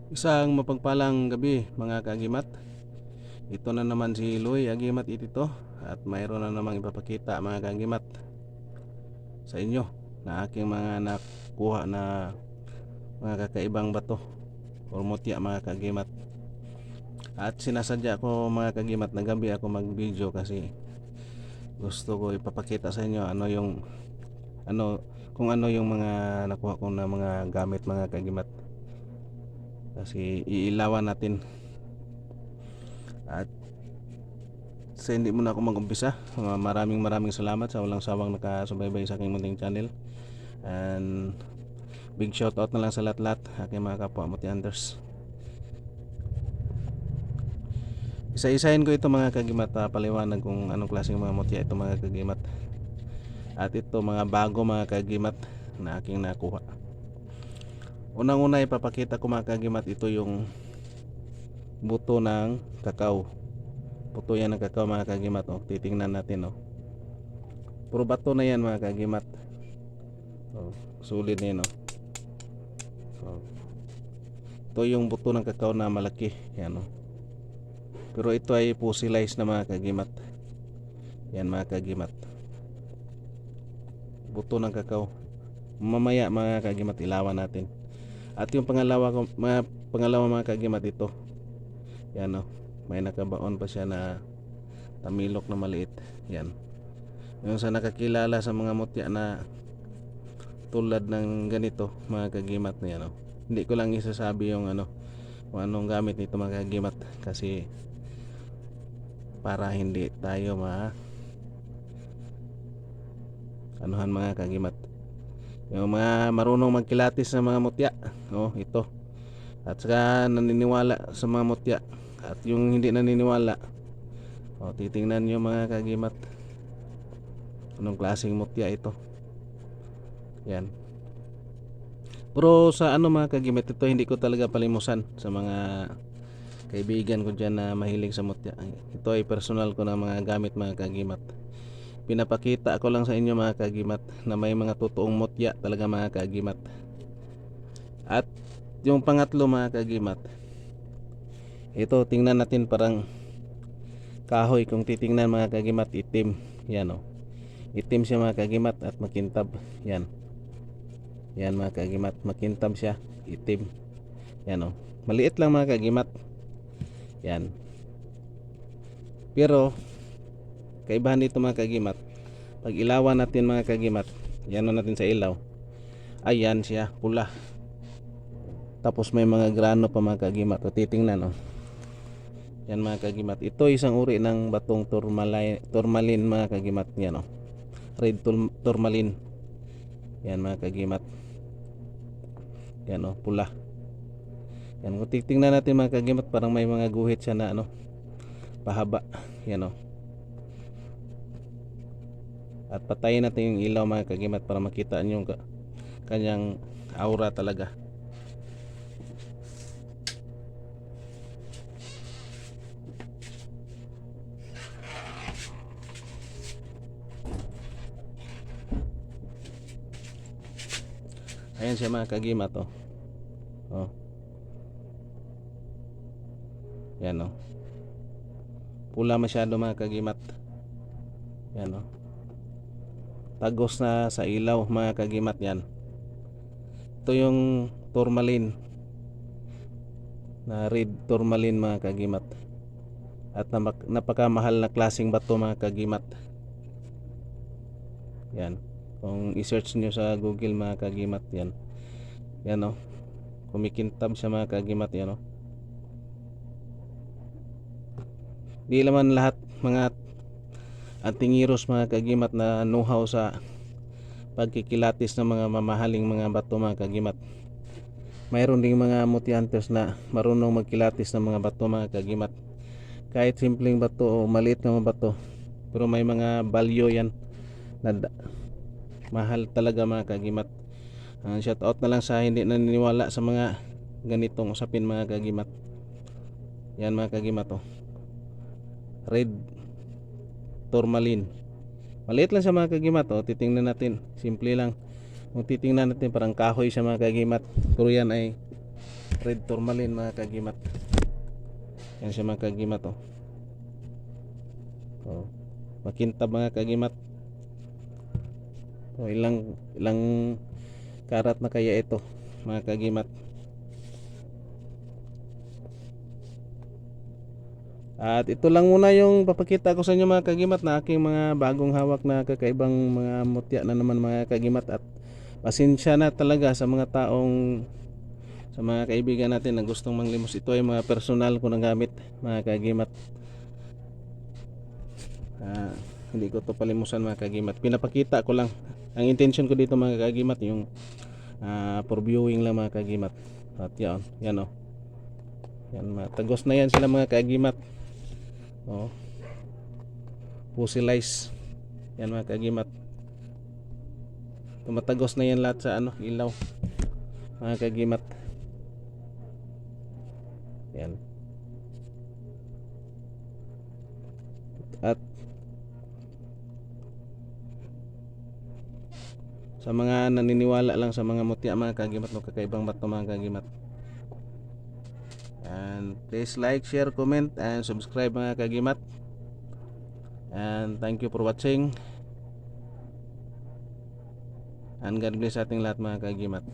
Isang mapagpalang gabi mga kaagimat. Ito na naman si Louie Agimat itito at mayroon na namang ipapakita mga kaagimat sa inyo na aking mga nakuha na mga kakaibang bato o mutya mga kaagimat. At sinasadya ko mga kaagimat na gabi ako mag video kasi gusto ko ipapakita sa inyo ano kung ano yung mga nakuha ko na mga gamit mga kaagimat, kasi iilawan natin. At sa hindi muna ako mag-umpisa, maraming salamat sa walang sawang nakasubaybay sa aking munting channel. And big shout out na lang sa lahat-lahat aking mga kapwa Muti Hunters. Isa-isahin ko ito mga kagimat, paliwanag kung anong klaseng mga mutya ito mga kagimat. At ito mga bago mga kagimat na aking nakuha. Unang-una ipapakita ko mga kagimat, ito yung buto ng kakao. Buto yan ng kakao mga kagimat. Titingnan natin. Puro bato na yan mga kagimat. Sulit na yan. Ito yung buto ng kakao na malaki. Yan. Pero ito ay fossilized na mga kagimat. Yan mga kagimat, buto ng kakao. Mamaya mga kagimat ilawan natin. At yung pangalawa mga kagimat, ito. Yan may nakabaon pa siya na tamilok na maliit. Yan. Yung sa nakakilala sa mga mutya na tulad ng ganito mga kagimat na yan. Hindi ko lang isasabi yung kung anong gamit nito mga kagimat, kasi para hindi tayo anuhan mga kagimat. Yung mga marunong magkilatis sa mga mutya, ito. At saka naniniwala sa mga mutya. At yung hindi naniniwala, titingnan nyo mga kagimat, anong klaseng mutya ito. Yan. Pero sa mga kagimat, ito hindi ko talaga palimusan sa mga kaibigan ko dyan na mahilig sa mutya. Ito ay personal ko na mga gamit mga kagimat. Pinapakita ko lang sa inyo mga kagimat na may mga totoong mutya talaga mga kagimat. At yung pangatlo mga kagimat, ito tingnan natin, parang kahoy. Kung titingnan mga kagimat, itim. Yan itim siya mga kagimat at makintab. Yan mga kagimat, makintab siya, itim. Yan maliit lang mga kagimat. Yan. Pero kaibahan dito mga kagimat, pag ilawan natin mga kagimat, yan natin sa ilaw, ayan siya, pula. Tapos may mga grano pa mga kagimat. Titingnan yan mga kagimat, ito isang uri ng batong tourmaline mga kagimat. Yan red tourmaline. Yan mga kagimat. Yan pula. Yan, kung titingnan natin mga kagimat, parang may mga guhit siya na pahaba. Yan At patayin natin yung ilaw mga kagimat para makita nyo yung kanyang aura talaga. Ayan siya mga kagimat. Yan pula masyado mga kagimat. Yan tagos na sa ilaw mga kagimat. Yan, ito yung tourmaline na red tourmaline mga kagimat. At napakamahal na klaseng bato mga kagimat. Yan, kung i-search nyo sa Google mga kagimat, yan kumikintab siya mga kagimat. Yan di naman lahat mga antingiros mga kagimat na know-how sa pagkikilatis ng mga mamahaling mga bato mga kagimat. Mayroon ding mga Muti Hunters na marunong magkilatis ng mga bato mga kagimat. Kahit simpleng bato o maliit na mga bato, pero may mga value yan na mahal talaga mga kagimat. Shout out na lang sa hindi naniniwala sa mga ganitong usapin mga kagimat. Yan mga kagimat red tourmaline, maliit lang sa mga kagimat. Titingnan natin, simple lang. Kung titingnan natin, parang kahoy sa mga kagimat, pero yan ay red tourmaline mga kagimat. Yan siya mga kagimat oh. Oh, makintab mga kagimat. Oh, ilang karat na kaya ito mga kagimat. At ito lang muna yung papakita ko sa inyo mga kagimat na aking mga bagong hawak na kakaibang mga mutya na naman mga kagimat. At pasensya na talaga sa mga taong, sa mga kaibigan natin na gustong manglimos. Ito ay mga personal ko na gamit mga kagimat. Hindi ko to palimusan mga kagimat, pinapakita ko lang. Ang intention ko dito mga kagimat yung for viewing lang mga kagimat. At yan oh. Yan, matagos na yan sila mga kagimat. Oh, fossilized yan mga kagimat. Tumatagos na yan lahat sa ilaw mga kagimat. Yan. At sa mga naniniwala lang sa mga mutya mga kagimat, no, kakaibang bato mga kagimat, and please like, share, comment, and subscribe mga kagimat. And thank you for watching, and God bless ating lahat mga kagimat.